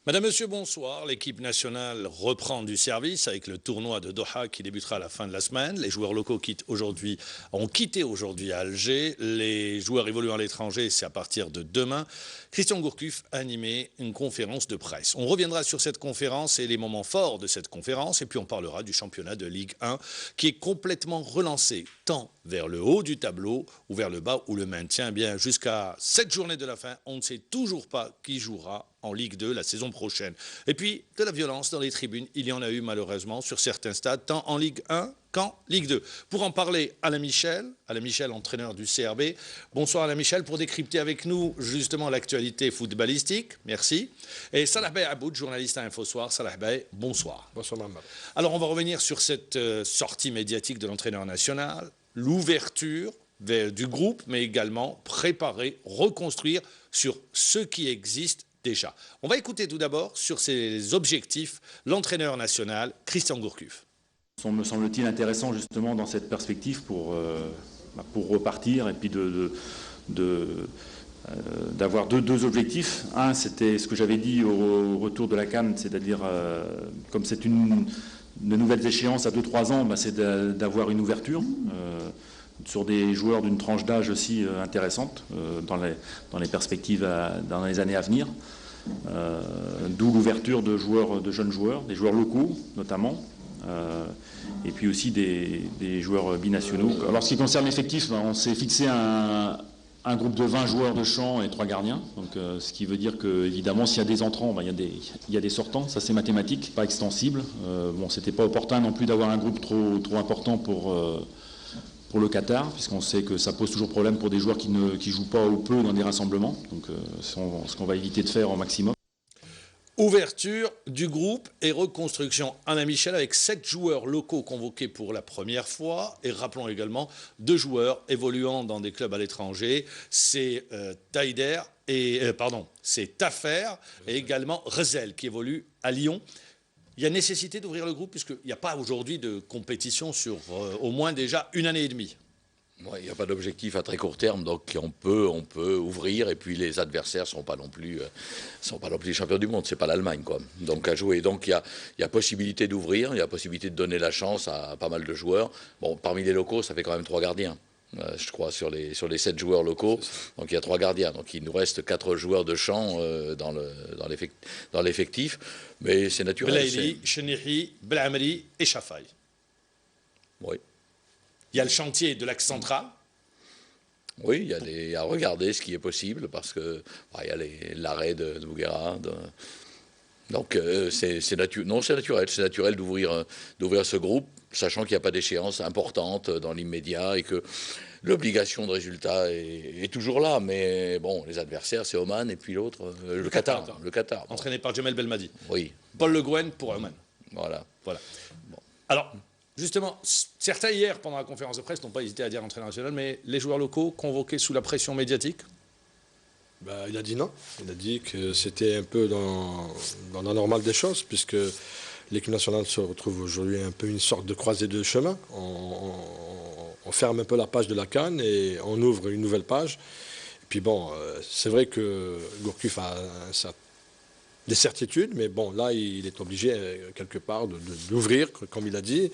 Madame, Monsieur, bonsoir. L'équipe nationale reprend du service avec le tournoi de Doha qui débutera à la fin de la semaine. Les joueurs locaux ont quitté aujourd'hui Alger. Les joueurs évoluant à l'étranger, c'est à partir de demain. Christian Gourcuff a animé une conférence de presse. On reviendra sur cette conférence et les moments forts de cette conférence. Et puis on parlera du championnat de Ligue 1 qui est complètement relancé, tant vers le haut du tableau ou vers le bas où le maintien. Eh bien, jusqu'à cette journée de la fin, on ne sait toujours pas qui jouera en Ligue 2 la saison prochaine. Et puis, de la violence dans les tribunes, il y en a eu malheureusement sur certains stades, tant en Ligue 1 qu'en Ligue 2. Pour en parler, Alain Michel, entraîneur du CRB. Bonsoir Alain Michel, pour décrypter avec nous justement l'actualité footballistique. Merci. Et Salah Bey Aboud, journaliste à InfoSoir. Salah Bey, bonsoir. Bonsoir Mohamed. Alors, on va revenir sur cette sortie médiatique de l'entraîneur national, l'ouverture du groupe, mais également préparer, reconstruire sur ce qui existe déjà. On va écouter tout d'abord sur ses objectifs l'entraîneur national Christian Gourcuff. Ça me semble-t-il intéressant justement dans cette perspective pour repartir et puis d'avoir deux objectifs. Un, c'était ce que j'avais dit au retour de la CAN, c'est-à-dire comme c'est une de nouvelles échéances à 2-3 ans, c'est d'avoir une ouverture sur des joueurs d'une tranche d'âge aussi intéressante dans les perspectives dans les années à venir. D'où l'ouverture de jeunes joueurs, des joueurs locaux notamment, et puis aussi des joueurs binationaux. Alors, ce qui concerne l'effectif, on s'est fixé un groupe de 20 joueurs de champ et 3 gardiens. Donc, ce qui veut dire que, évidemment, s'il y a des entrants, il y a des sortants. Ça, c'est mathématique, pas extensible. C'était pas opportun non plus d'avoir un groupe trop important pour le Qatar, puisqu'on sait que ça pose toujours problème pour des joueurs qui jouent pas ou peu dans des rassemblements. Donc, ce qu'on va éviter de faire au maximum. Ouverture du groupe et reconstruction. Alain Michel avec 7 joueurs locaux convoqués pour la première fois. Et rappelons également 2 joueurs évoluant dans des clubs à l'étranger. C'est c'est Tafer et également Rezel qui évolue à Lyon. Il y a nécessité d'ouvrir le groupe puisqu'il n'y a pas aujourd'hui de compétition sur au moins déjà une année et demie. Ouais, il n'y a pas d'objectif à très court terme, donc on peut ouvrir, et puis les adversaires ne sont pas non plus champions du monde, c'est pas l'Allemagne, quoi. Donc à jouer. Donc il y a possibilité d'ouvrir, il y a possibilité de donner la chance à pas mal de joueurs. Bon, parmi les locaux, ça fait quand même 3 gardiens. Je crois sur les 7 joueurs locaux, donc il y a 3 gardiens, donc il nous reste 4 joueurs de champ dans l'effectif, mais c'est naturel. Belaïli, Chenihi, Belamri et Chafaï. Oui. Il y a le chantier de l'axe central. Oui, il y a à regarder ce qui est possible, parce que il y a l'arrêt de Bouguera. Donc c'est naturel d'ouvrir ce groupe, sachant qu'il n'y a pas d'échéance importante dans l'immédiat et que l'obligation de résultat est toujours là. Mais bon, les adversaires, c'est Oman et puis l'autre, le Qatar. Le Qatar. Bon. Entraîné par Jamel Belmadi. Oui. Paul Le Guen pour Oman. Voilà. Bon. Alors, justement, certains hier, pendant la conférence de presse, n'ont pas hésité à dire entraîneur national, mais les joueurs locaux convoqués sous la pression médiatique? Il a dit non. Il a dit que c'était un peu dans la normale des choses, puisque l'équipe nationale se retrouve aujourd'hui un peu une sorte de croisée de chemin. On ferme un peu la page de la CAN et on ouvre une nouvelle page. Et puis bon, c'est vrai que Gourcuff a des certitudes, mais bon, là, il est obligé quelque part d'ouvrir, comme il a dit,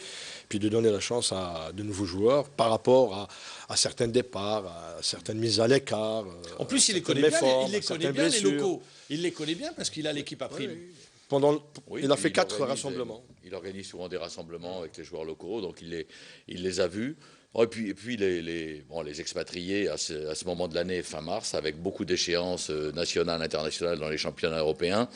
puis de donner la chance à de nouveaux joueurs par rapport à certains départs, à certaines mises à l'écart. En plus, il les connaît bien, les locaux. Il les connaît bien parce qu'il a l'équipe à prime. Il a fait 4 rassemblements. Il organise souvent des rassemblements avec les joueurs locaux, donc il les a vus. Et puis les expatriés à ce moment de l'année, fin mars, avec beaucoup d'échéances nationales, internationales dans les championnats européens,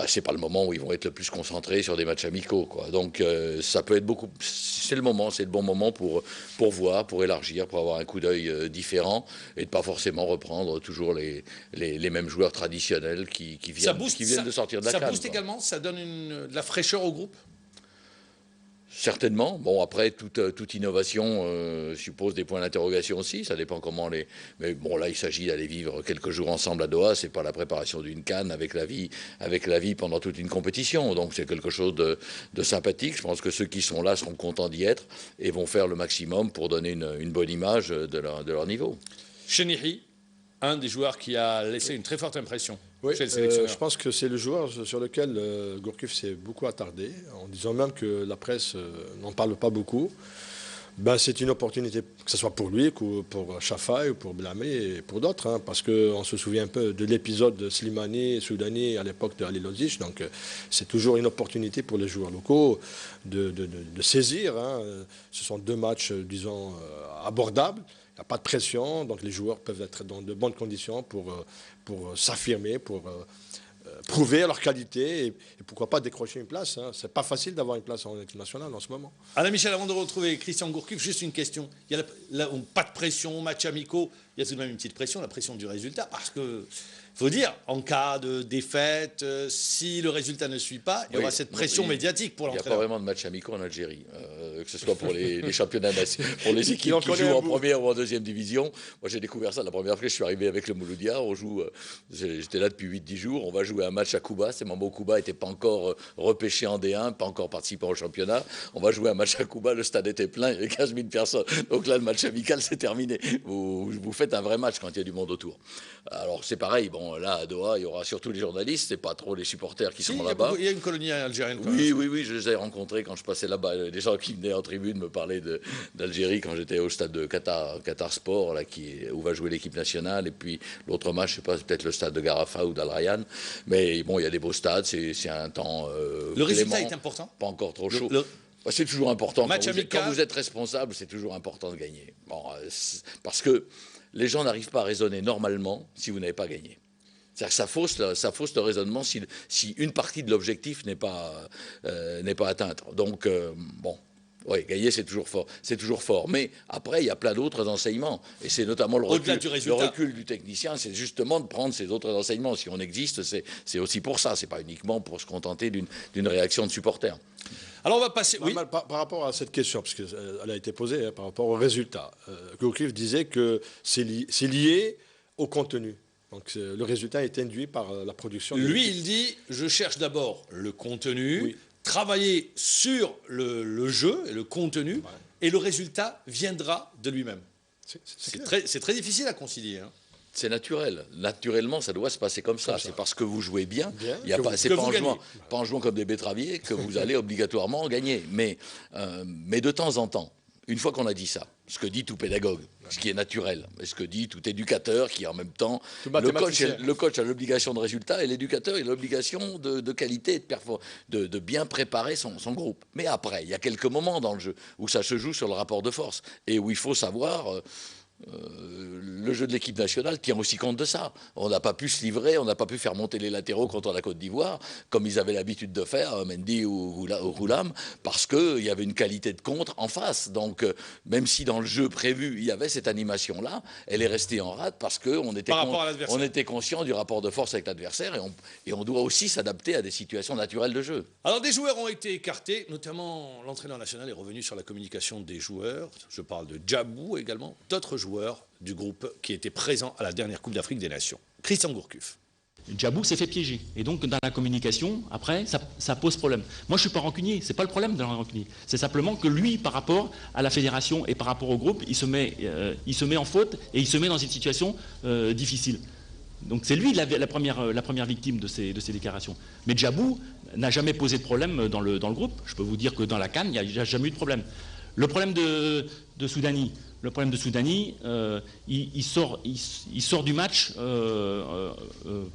c'est pas le moment où ils vont être le plus concentrés sur des matchs amicaux, quoi. Donc ça peut être c'est le bon moment pour voir, pour élargir, pour avoir un coup d'œil différent et de pas forcément reprendre toujours les mêmes joueurs traditionnels qui viennent de sortir de la CAN. Ça booste également, ça donne de la fraîcheur au groupe. Certainement. Bon, après, toute innovation suppose des points d'interrogation aussi. Ça dépend comment Mais bon, là, il s'agit d'aller vivre quelques jours ensemble à Doha. C'est pas la préparation d'une CAN avec la vie pendant toute une compétition. Donc, c'est quelque chose de sympathique. Je pense que ceux qui sont là seront contents d'y être et vont faire le maximum pour donner une bonne image de leur niveau. Chenihi, un des joueurs qui a laissé une très forte impression Oui, chez le sélectionneur. je pense que c'est le joueur sur lequel Gourcuff s'est beaucoup attardé, en disant même que la presse n'en parle pas beaucoup. Ben, c'est une opportunité, que ce soit pour lui, pour Chafaï, ou pour Blamé et pour d'autres, hein, parce qu'on se souvient un peu de l'épisode de Slimani et Soudani à l'époque de Halil Ozic. Donc c'est toujours une opportunité pour les joueurs locaux de saisir. Hein. Ce sont 2 matchs, disons, abordables. Il n'y a pas de pression, donc les joueurs peuvent être dans de bonnes conditions pour s'affirmer, pour prouver leur qualité et pourquoi pas décrocher une place. Hein. C'est pas facile d'avoir une place en équipe nationale en ce moment. Alain Michel, avant de retrouver Christian Gourcuff, juste une question. Il y a pas de pression, match amicaux. Il y a tout de même une petite pression, la pression du résultat, parce que faut dire, en cas de défaite, si le résultat ne suit pas, il y aura cette pression médiatique pour l'entraîneur. Il n'y a pas vraiment de match amicaux en Algérie, que ce soit pour les championnats nationaux, pour les équipes qui jouent en première ou en deuxième division. Moi, j'ai découvert ça la première fois que je suis arrivé avec le Mouloudia. On joue, j'étais là depuis 8-10 jours. On va jouer un match à Kouba. C'est Mambo Kouba n'était pas encore repêché en D1, pas encore participant au championnat. On va jouer un match à Kouba. Le stade était plein, il y avait 15 000 personnes. Donc là, le match amical, c'est terminé. Vous faites un vrai match quand il y a du monde autour. Alors, c'est pareil. Bon, là, à Doha, il y aura surtout les journalistes, c'est pas trop les supporters qui sont là-bas. Il y a une colonie algérienne. Oui, je les ai rencontrés quand je passais là-bas. Des gens qui venaient en tribune me parler d'Algérie quand j'étais au stade de Qatar Sport, là, où va jouer l'équipe nationale. Et puis l'autre match, je sais pas, c'est peut-être le stade de Garafa ou d'Al Rayyan. Mais bon, il y a des beaux stades, c'est un temps le résultat est important. Pas encore trop chaud. C'est toujours important. Quand vous êtes responsable, c'est toujours important de gagner. Bon, parce que les gens n'arrivent pas à raisonner normalement si vous n'avez pas gagné. C'est-à-dire que ça fausse le raisonnement si une partie de l'objectif n'est pas atteinte. Donc, bon, oui, gagner, c'est toujours fort. Mais après, il y a plein d'autres enseignements. Et c'est notamment le recul du technicien, c'est justement de prendre ces autres enseignements. Si on existe, c'est aussi pour ça. C'est pas uniquement pour se contenter d'une réaction de supporter. Alors, on va passer... Oui. Par rapport à cette question, parce qu'elle a été posée, par rapport au résultat, Gourcuff disait que c'est lié au contenu. Donc le résultat est induit par la production. Lui, il dit, je cherche d'abord le contenu, travailler sur le jeu et le contenu, et le résultat viendra de lui-même. C'est très difficile à concilier. Hein. C'est naturel. Naturellement, ça doit se passer comme ça. C'est parce que vous jouez bien. C'est pas en jouant comme des betteraviers que vous allez obligatoirement gagner. Mais de temps en temps, une fois qu'on a dit ça, ce que dit tout pédagogue, ce qui est naturel, et ce que dit tout éducateur qui en même temps, le coach a l'obligation de résultat et l'éducateur a l'obligation de qualité et de bien préparer son groupe. Mais après, il y a quelques moments dans le jeu où ça se joue sur le rapport de force et où il faut savoir... le jeu de l'équipe nationale tient aussi compte de ça. On n'a pas pu se livrer, on n'a pas pu faire monter les latéraux contre la Côte d'Ivoire, comme ils avaient l'habitude de faire, Mendy ou Roulam, parce qu'il y avait une qualité de contre en face. Donc, même si dans le jeu prévu, il y avait cette animation-là, elle est restée en rate parce qu'on était conscient du rapport de force avec l'adversaire et on doit aussi s'adapter à des situations naturelles de jeu. Alors, des joueurs ont été écartés, notamment l'entraîneur national est revenu sur la communication des joueurs. Je parle de Djabou également, d'autres joueurs du groupe qui étaient présents à la dernière Coupe d'Afrique des Nations. Christian Gourcuff. Djabou s'est fait piéger. Et donc, dans la communication, après, ça pose problème. Moi, je ne suis pas rancunier. Ce n'est pas le problème de la rancunier. C'est simplement que lui, par rapport à la fédération et par rapport au groupe, il se met en faute et il se met dans une situation difficile. Donc, c'est lui la première victime de ces déclarations. Mais Djabou n'a jamais posé de problème dans le groupe. Je peux vous dire que dans la CAN, il n'y a jamais eu de problème. Le problème de Soudani... il sort du match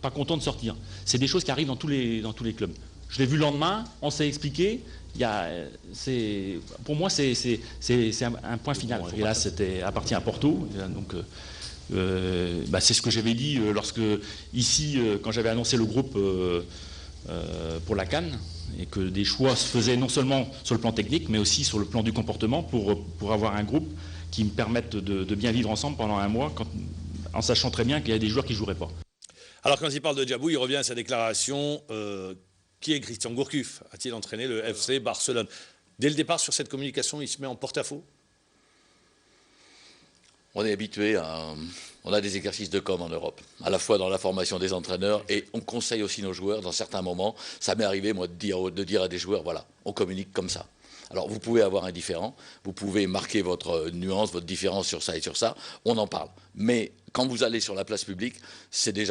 pas content de sortir. C'est des choses qui arrivent dans tous les clubs. Je l'ai vu le lendemain, on s'est expliqué. Pour moi, c'est un point final. Et là, c'était appartient à Porto. Donc, c'est ce que j'avais dit lorsque, ici, quand j'avais annoncé le groupe pour la CAN, et que des choix se faisaient non seulement sur le plan technique, mais aussi sur le plan du comportement pour avoir un groupe qui me permettent de bien vivre ensemble pendant un mois, en sachant très bien qu'il y a des joueurs qui ne joueraient pas. Alors quand il parle de Djabou, il revient à sa déclaration. Qui est Christian Gourcuff? A-t-il entraîné le FC Barcelone? Dès le départ, sur cette communication, il se met en porte-à-faux? On est habitué on a des exercices de com en Europe, à la fois dans la formation des entraîneurs et on conseille aussi nos joueurs dans certains moments. Ça m'est arrivé, moi, de dire à des joueurs, voilà, on communique comme ça. Alors, vous pouvez avoir un différent, vous pouvez marquer votre nuance, votre différence sur ça et sur ça, on en parle. Mais quand vous allez sur la place publique,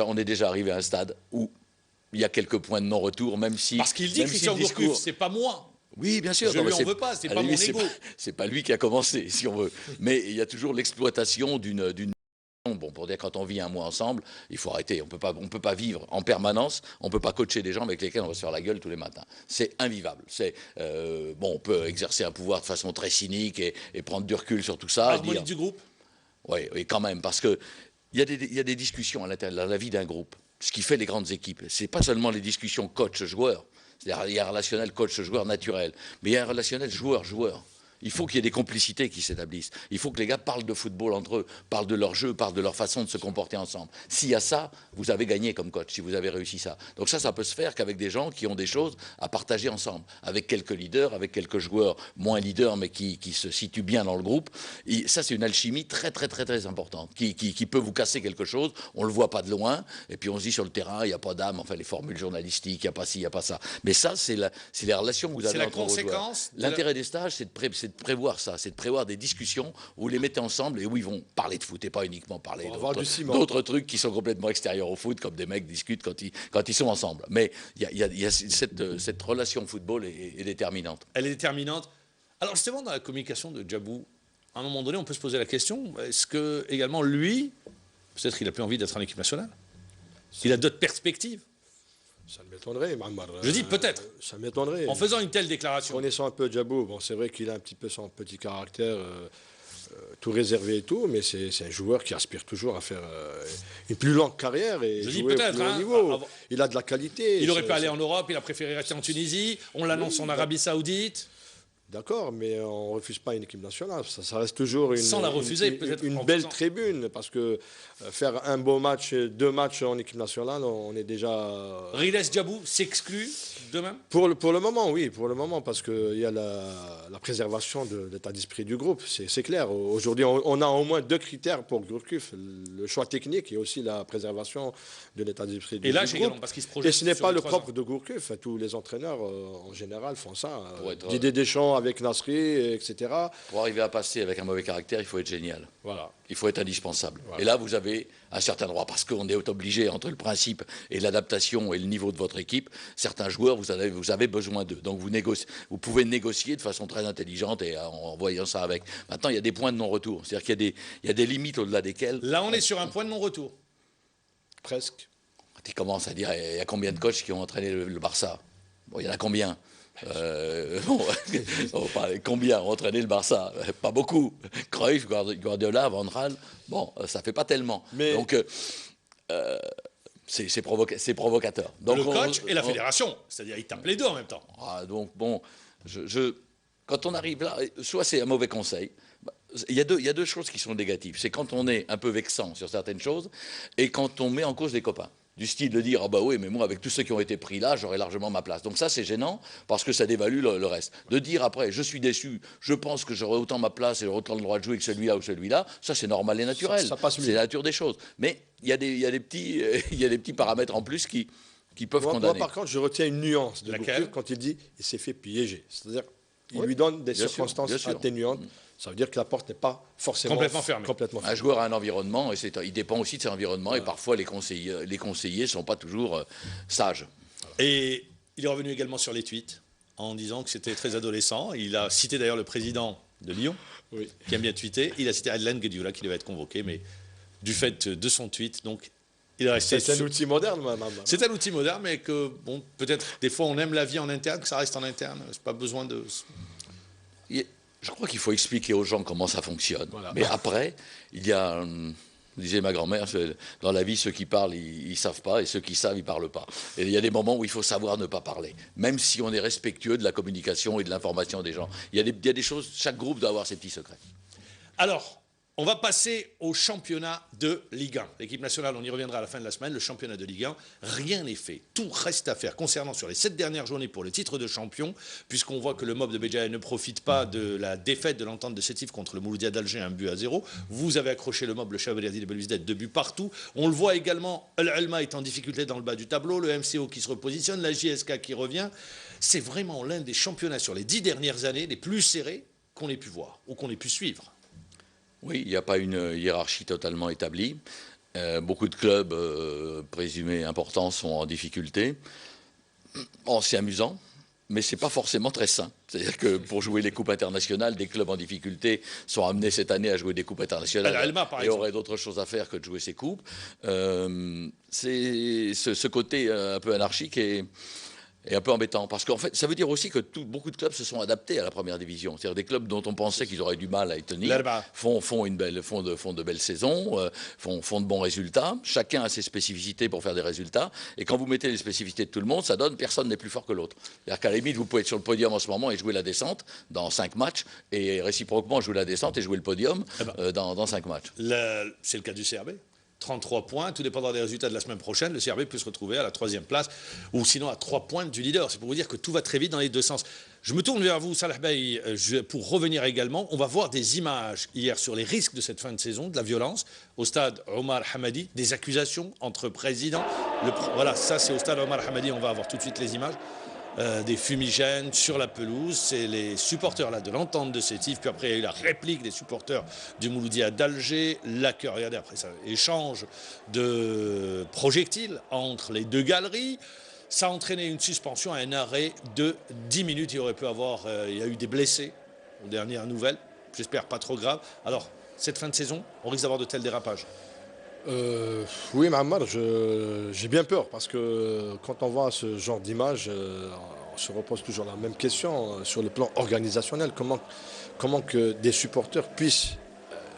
on est déjà arrivé à un stade où il y a quelques points de non-retour, même si... Parce qu'il dit, Christian Gourcuff, c'est pas moi. Oui, bien sûr. Je lui en veux pas, c'est pas mon ego. C'est pas lui qui a commencé, si on veut. Mais il y a toujours l'exploitation d'une... Bon, pour dire quand on vit un mois ensemble, il faut arrêter. On peut pas vivre en permanence. On peut pas coacher des gens avec lesquels on va se faire la gueule tous les matins. C'est invivable. On peut exercer un pouvoir de façon très cynique et prendre du recul sur tout ça. Harmonie du groupe. Oui, quand même, parce que il y a des discussions à l'intérieur de la vie d'un groupe. Ce qui fait les grandes équipes, c'est pas seulement les discussions coach-joueur. C'est-à-dire il y a un relationnel coach-joueur naturel, mais il y a un relationnel joueur-joueur. Il faut qu'il y ait des complicités qui s'établissent. Il faut que les gars parlent de football entre eux, parlent de leur jeu, parlent de leur façon de se comporter ensemble. S'il y a ça, vous avez gagné comme coach, si vous avez réussi ça. Donc ça peut se faire qu'avec des gens qui ont des choses à partager ensemble, avec quelques leaders, avec quelques joueurs moins leaders, mais qui se situent bien dans le groupe. Et ça, c'est une alchimie très, très, très, très importante, qui peut vous casser quelque chose. On ne le voit pas de loin, et puis on se dit sur le terrain, il n'y a pas d'âme, enfin les formules journalistiques, il n'y a pas ci, il n'y a pas ça. Mais ça, c'est les relations que vous avez entre vos joueurs. L'intérêt des stages, c'est de prévoir ça, c'est de prévoir des discussions où vous les mettez ensemble et où ils vont parler de foot et pas uniquement parler d'autres trucs qui sont complètement extérieurs au foot, comme des mecs discutent quand ils sont ensemble. Mais il y a cette relation football est déterminante. Elle est déterminante. Alors justement, dans la communication de Djabou, à un moment donné, on peut se poser la question, est-ce que également lui, peut-être qu'il a plus envie d'être en équipe nationale? Il a d'autres perspectives? Ça m'étonnerait, Mahamar. Je dis peut-être. Ça m'étonnerait. En faisant une telle déclaration. Connaissant un peu Djabou, bon, c'est vrai qu'il a un petit peu son petit caractère, tout réservé et tout, mais c'est un joueur qui aspire toujours à faire une plus longue carrière et je dis jouer peut-être, au plus haut niveau. Il a de la qualité. Il aurait pu aller en Europe, il a préféré rester en Tunisie. On l'annonce en Arabie Saoudite. D'accord, mais on ne refuse pas une équipe nationale. Ça reste toujours sans la refuser, peut-être une belle tribune, parce que faire un beau match, 2 matchs en équipe nationale, on est déjà... Riles Djabou s'exclut demain? Pour le moment, oui, pour le moment, parce qu'il y a la préservation de l'état d'esprit du groupe, c'est clair. Aujourd'hui, on a au moins 2 critères pour Gourcuff, le choix technique et aussi la préservation de l'état d'esprit du groupe. Parce qu'il se projette et ce n'est pas le propre ans. de Gourcuff. Tous les entraîneurs, en général, font ça. Didier Deschamps avec Nasri, etc. Pour arriver à passer avec un mauvais caractère, il faut être génial. Voilà. Il faut être indispensable. Voilà. Et là, vous avez un certain droit, parce qu'on est obligé, entre le principe et l'adaptation et le niveau de votre équipe, certains joueurs, vous avez besoin d'eux. Donc vous pouvez négocier de façon très intelligente et en voyant ça avec. Maintenant, il y a des points de non-retour. C'est-à-dire qu'il y a des limites au-delà desquelles... Là, on est sur un point de non-retour. Presque. Tu commences à dire, il y a combien de coachs qui ont entraîné le Barça? Bon, il y en a combien? Combien ont entraîné le Barça? Pas beaucoup. Cruyff, Guardiola, Van Gaal, bon, ça fait pas tellement. Mais... Donc, c'est provocateur. Donc, le coach et la fédération, c'est-à-dire ils tapent les deux en même temps. Donc, bon, quand on arrive là, soit c'est un mauvais conseil. Il y a deux choses qui sont négatives. C'est quand on est un peu vexant sur certaines choses et quand on met en cause des copains. Du style de dire, ah bah oui, mais moi, avec tous ceux qui ont été pris là, j'aurais largement ma place. Donc ça, c'est gênant, parce que ça dévalue le reste. De dire après, je suis déçu, je pense que j'aurais autant ma place et autant le droit de jouer que celui-là ou celui-là, ça, c'est normal et naturel. Ça passe mieux. C'est la nature des choses. Mais il y a des petits paramètres en plus qui peuvent condamner. Moi, par contre, je retiens une nuance de Gourcuff quand il dit il s'est fait piéger. C'est-à-dire qu'il lui donne des circonstances atténuantes. Ça veut dire que la porte n'est pas forcément complètement fermée. Un joueur a un environnement et il dépend aussi de son environnement. Et parfois, les conseillers ne sont pas toujours sages. Et il est revenu également sur les tweets en disant que c'était très adolescent. Il a cité d'ailleurs le président de Lyon, qui aime bien tweeter. Il a cité Adlan Guedioula qui devait être convoqué, mais du fait de son tweet, donc il est resté. C'est un outil moderne, madame. C'est un outil moderne, mais que bon, peut-être des fois on aime la vie en interne, que ça reste en interne. C'est pas besoin de. Je crois qu'il faut expliquer aux gens comment ça fonctionne. Voilà. Mais après, il y a, disait ma grand-mère, dans la vie, ceux qui parlent, ils ne savent pas, et ceux qui savent, ils ne parlent pas. Et il y a des moments où il faut savoir ne pas parler, même si on est respectueux de la communication et de l'information des gens. Il y a des choses, chaque groupe doit avoir ses petits secrets. Alors, on va passer au championnat de Ligue 1. L'équipe nationale, on y reviendra à la fin de la semaine. Le championnat de Ligue 1, rien n'est fait. Tout reste à faire concernant sur les 7 dernières journées pour le titre de champion, puisqu'on voit que le MOB de Béjaïa ne profite pas de la défaite de l'entente de Sétif contre le Mouloudia d'Alger, 1-0. Vous avez accroché le MOB, le Chabeliadi de Belouizdad, 2 buts partout. On le voit également, Al-Alma est en difficulté dans le bas du tableau, le MCO qui se repositionne, la JSK qui revient. C'est vraiment l'un des championnats sur les 10 dernières années les plus serrés qu'on ait pu voir ou qu'on ait pu suivre. Oui, il n'y a pas une hiérarchie totalement établie. Beaucoup de clubs présumés importants sont en difficulté. Bon, c'est amusant, mais c'est pas forcément très sain. C'est-à-dire que pour jouer les coupes internationales, des clubs en difficulté sont amenés cette année à jouer des coupes internationales et auraient d'autres choses à faire que de jouer ces coupes. C'est ce côté un peu anarchique et un peu embêtant. Parce qu'en fait, ça veut dire aussi que beaucoup de clubs se sont adaptés à la première division. C'est-à-dire des clubs dont on pensait qu'ils auraient du mal à y tenir font de belles saisons, font de bons résultats. Chacun a ses spécificités pour faire des résultats. Et quand vous mettez les spécificités de tout le monde, ça donne personne n'est plus fort que l'autre. C'est-à-dire qu'à la limite, vous pouvez être sur le podium en ce moment et jouer la descente dans 5 matchs, et réciproquement jouer la descente et jouer le podium dans 5 matchs. C'est le cas du CRB. 33 points, tout dépendant des résultats de la semaine prochaine, le CRB peut se retrouver à la 3e place ou sinon à 3 points du leader. C'est pour vous dire que tout va très vite dans les deux sens. Je me tourne vers vous, Salah Bey, pour revenir également. On va voir des images hier sur les risques de cette fin de saison, de la violence, au stade Omar Hamadi, des accusations entre présidents. Voilà, ça c'est au stade Omar Hamadi, on va avoir tout de suite les images. Des fumigènes sur la pelouse, c'est les supporters là de l'entente de Sétif, puis après il y a eu la réplique des supporters du Mouloudia d'Alger, l'accueil, regardez après ça, échange de projectiles entre les deux galeries, ça a entraîné une suspension, un arrêt de 10 minutes, il y a eu des blessés aux dernières nouvelles, j'espère pas trop grave. Alors, cette fin de saison, on risque d'avoir de tels dérapages. Oui, Mahammar, j'ai bien peur parce que quand on voit ce genre d'image, on se repose toujours la même question sur le plan organisationnel. Comment que des supporters puissent...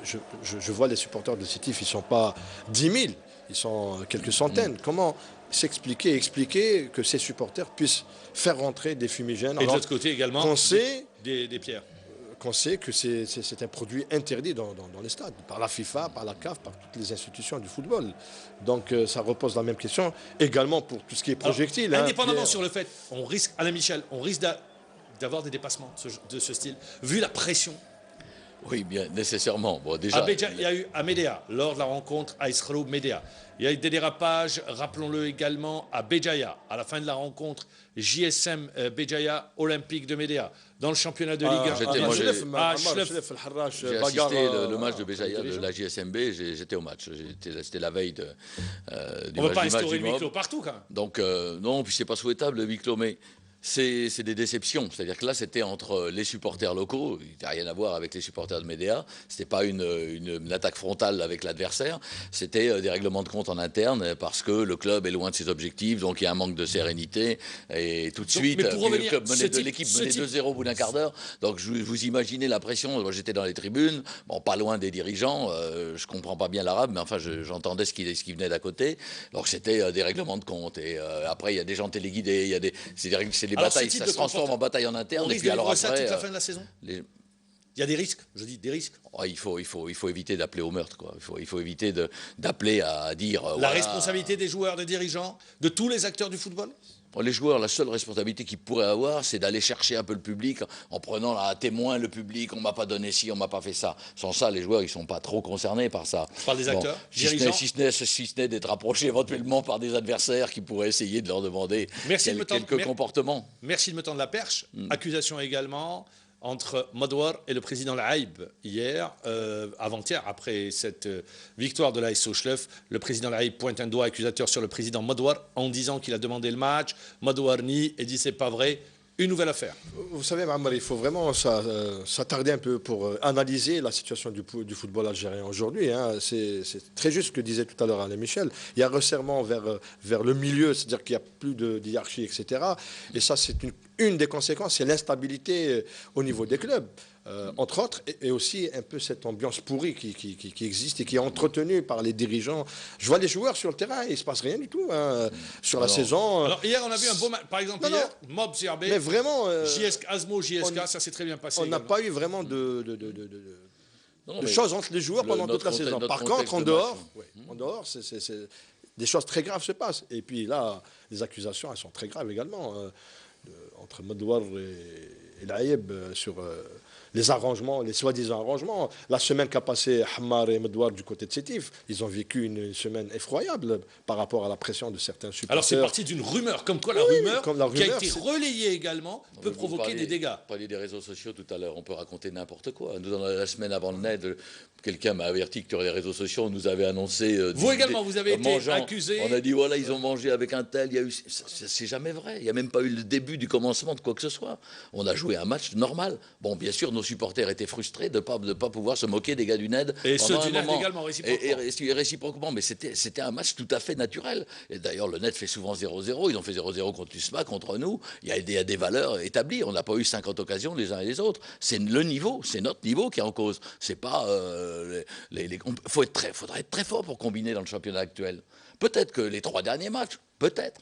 Je vois les supporters de Sétif, ils ne sont pas 10 000, ils sont quelques centaines. Comment expliquer que ces supporters puissent faire rentrer des fumigènes? Et de l'autre côté également, des pierres. Qu'on sait que c'est un produit interdit dans les stades, par la FIFA, par la CAF, par toutes les institutions du football. Donc ça repose la même question, également pour tout ce qui est projectile. Indépendamment sur le fait, on risque, Alain Michel, on risque d'avoir des dépassements de ce style, vu la pression. Oui, bien nécessairement. Bon, déjà, il y a eu à Médéa, lors de la rencontre à Médéa. Il y a eu des dérapages, rappelons-le également, à Béjaïa, à la fin de la rencontre JSM Béjaïa Olympique de Médéa, dans le championnat de Ligue 1. J'ai assisté le match de Béjaïa de la JSMB, j'étais au match. C'était la veille du match. On ne va pas instaurer le huis clos partout, quand même. Donc, non, puis c'est pas souhaitable le huis clos, mais c'est des déceptions. C'est-à-dire que là, c'était entre les supporters locaux, il n'y a rien à voir avec les supporters de Médéa, c'était pas une attaque frontale avec l'adversaire, c'était des règlements de compte en interne parce que le club est loin de ses objectifs, donc il y a un manque de sérénité, et tout de suite, l'équipe menait 2-0 au bout d'un quart d'heure, donc vous imaginez la pression. Moi, j'étais dans les tribunes, bon, pas loin des dirigeants, je comprends pas bien l'arabe, mais enfin, j'entendais ce qui venait d'à côté, donc c'était des règlements de compte, et après, il y a des gens téléguidés, c'est des batailles, ça se transforme en bataille en interne. On risque de vivre ça toute la fin de la saison. Il y a des risques, je dis des risques. Oh, il faut éviter d'appeler au meurtre, quoi. Il faut éviter d'appeler à dire... La responsabilité des joueurs, des dirigeants, de tous les acteurs du football. Les joueurs, la seule responsabilité qu'ils pourraient avoir, c'est d'aller chercher un peu le public en prenant à témoin le public. On m'a pas donné ci, on m'a pas fait ça. Sans ça, les joueurs, ils sont pas trop concernés par ça. Par des acteurs, dirigeants. Si ce n'est d'être approchés éventuellement par des adversaires qui pourraient essayer de leur demander quelques comportements. Merci de me tendre la perche. Accusation également entre Madouar et le président Laïb hier, avant-hier, après cette victoire de l'AS Sochleuf. Le président Laïb pointe un doigt accusateur sur le président Madouar en disant qu'il a demandé le match. Madouar nie et dit c'est pas vrai. Une nouvelle affaire. Vous savez, Mahammar, il faut vraiment s'attarder un peu pour analyser la situation du football algérien aujourd'hui. C'est très juste ce que disait tout à l'heure Alain Michel. Il y a un resserrement vers le milieu, c'est-à-dire qu'il n'y a plus de hiérarchie, etc. Et ça, c'est une des conséquences, c'est l'instabilité au niveau des clubs. Entre autres, et aussi un peu cette ambiance pourrie qui existe et qui est entretenue par les dirigeants. Je vois les joueurs sur le terrain, il ne se passe rien du tout sur la saison. Alors hier, on a vu un beau match. Par exemple, hier, Mob CRB, mais vraiment, Asmo, JSK, ça s'est très bien passé. On n'a pas eu vraiment de choses entre les joueurs pendant toute la saison. Par contre, en dehors, des choses très graves se passent. Et puis là, les accusations, elles sont très graves également. Entre Madouar العيب sur les arrangements, les soi-disant arrangements. La semaine qu'a passé Hamar et Medouar du côté de Sétif, ils ont vécu une semaine effroyable par rapport à la pression de certains supporters. Alors c'est parti d'une rumeur, comme quoi la rumeur, qui a été relayée également, peut provoquer des dégâts. Vous parliez des réseaux sociaux tout à l'heure, on peut raconter n'importe quoi. Nous, dans la semaine avant le NED, quelqu'un m'a averti que sur les réseaux sociaux, on nous avait annoncé... vous également, vous avez été accusé. On a dit, voilà, ils ont mangé avec un tel, il y a eu... C'est jamais vrai, il n'y a même pas eu le début du commencement de quoi que ce soit. On a joué un match normal. Bon, bien sûr, nos supporters étaient frustrés de ne pas pouvoir se moquer des gars du NED. Et ceux du NED également, réciproquement. Et réciproquement, mais c'était un match tout à fait naturel. Et d'ailleurs, le NED fait souvent 0-0, ils ont fait 0-0 contre l'USMA, contre nous. Il y a des valeurs établies, on n'a pas eu 50 occasions les uns et les autres. C'est le niveau, c'est notre niveau qui est en cause. C'est pas... faudrait être très fort pour combiner dans le championnat actuel. Peut-être que les 3 derniers matchs, peut-être.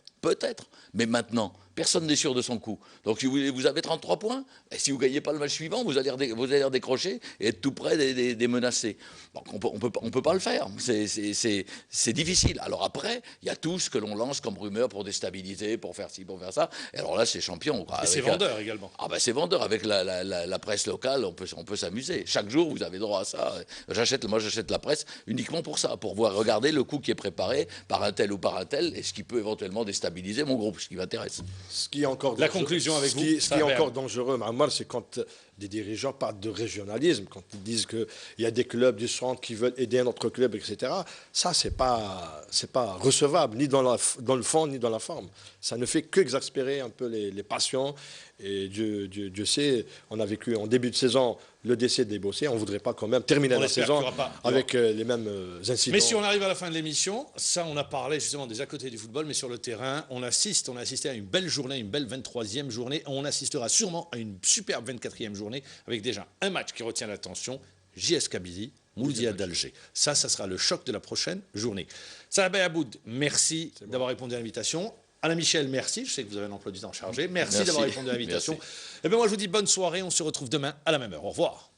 Mais maintenant, personne n'est sûr de son coup. Donc si vous avez 33 points, et si vous ne gagnez pas le match suivant, vous allez redécrocher et être tout près des menacés. Donc on peut pas le faire. C'est difficile. Alors après, il y a tout ce que l'on lance comme rumeur pour déstabiliser, pour faire ci, pour faire ça. Et alors là, c'est champion. Et c'est vendeur également. Ah ben c'est vendeur. Avec la presse locale, on peut s'amuser. Chaque jour, vous avez droit à ça. Moi, j'achète la presse uniquement pour ça, pour regarder le coup qui est préparé par un tel ou par un tel, et ce qui peut éventuellement déstabiliser mon groupe, ce qui m'intéresse. Ce qui est encore la conclusion avec vous. Ce qui est encore dangereux, Ammar, c'est quand des dirigeants parlent de régionalisme, quand ils disent qu'il y a des clubs du centre qui veulent aider un autre club, etc. Ça, c'est pas recevable, ni dans le fond, ni dans la forme. Ça ne fait qu'exaspérer un peu les passions. Et Dieu sait, on a vécu en début de saison le décès des Bossés. On ne voudrait pas quand même terminer la saison avec les mêmes incidents. Mais si on arrive à la fin de l'émission, ça, on a parlé justement des à côté du football, mais sur le terrain, on a assisté à une belle journée, une belle 23e journée. On assistera sûrement à une superbe 24e journée avec déjà un match qui retient l'attention, JS Kabylie, Mouloudia d'Alger. Ça sera le choc de la prochaine journée. Salah Aboud, merci d'avoir répondu à l'invitation. Alain Michel, merci. Je sais que vous avez un emploi du temps chargé. Merci d'avoir répondu à l'invitation. Et bien moi, je vous dis bonne soirée. On se retrouve demain à la même heure. Au revoir.